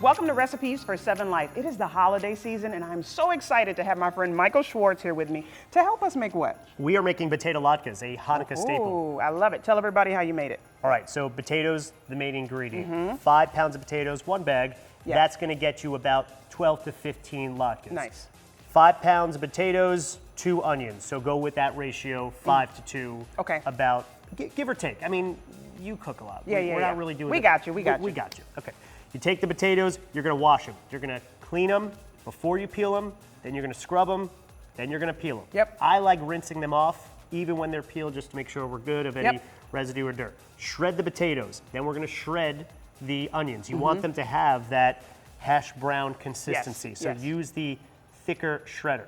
Welcome to Recipes for Seven Life. It is the holiday season, and I'm so excited to have my friend Michael Schwartz here with me to help us make what? We are making potato latkes, a Hannukah staple. Ooh, I love it. Tell everybody how you made it. All right, so potatoes, the main ingredient. 5 pounds of potatoes, 1 bag. Yeah. That's going to get you about 12 to 15 latkes. Nice. 5 pounds of potatoes, 2 onions. So go with that ratio, 5 to 2. Okay. About, give or take. I mean, you cook a lot. Yeah, We're not really doing We it. got you. We got you. Okay. You take the potatoes, you're going to wash them. You're going to clean them before you peel them. Then you're going to scrub them. Then you're going to peel them. Yep. I like rinsing them off even when they're peeled just to make sure we're good of any residue or dirt. Shred the potatoes. Then we're going to shred the onions. You want them to have that hash brown consistency. So use the thicker shredder.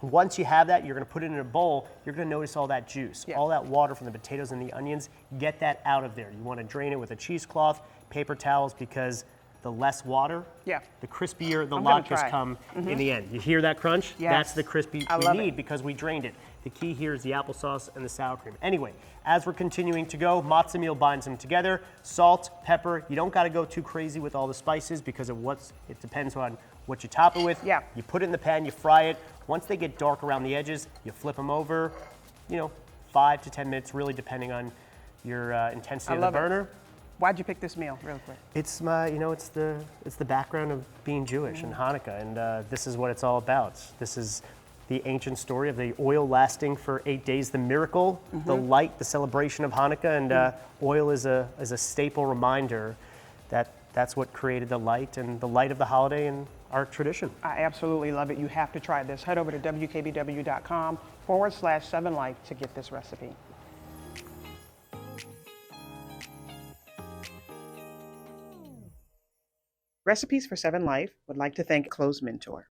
Once you have that, you're going to put it in a bowl. You're going to notice all that juice, all that water from the potatoes and the onions. Get that out of there. You want to drain it with a cheesecloth, paper towels, because the less water, the crispier the latkes come in the end. You hear that crunch? Yes. That's the crispy we need because we drained it. The key here is the applesauce and the sour cream. Anyway, as we're continuing to go, matzo meal binds them together. Salt, pepper. You don't got to go too crazy with all the spices because of it depends on what you top it with. Yeah. You put it in the pan, you fry it. Once they get dark around the edges, you flip them over, 5 to 10 minutes, really depending on your intensity of the burner. Why'd you pick this meal, real quick? It's my, it's the background of being Jewish and Hanukkah, and this is what it's all about. This is the ancient story of the oil lasting for 8 days, the miracle, the light, the celebration of Hanukkah, and oil is a staple reminder that that's what created the light and the light of the holiday and our tradition. I absolutely love it. You have to try this. Head over to wkbw.com/7life to get this recipe. Recipes for Seven Life would like to thank Close Mentor.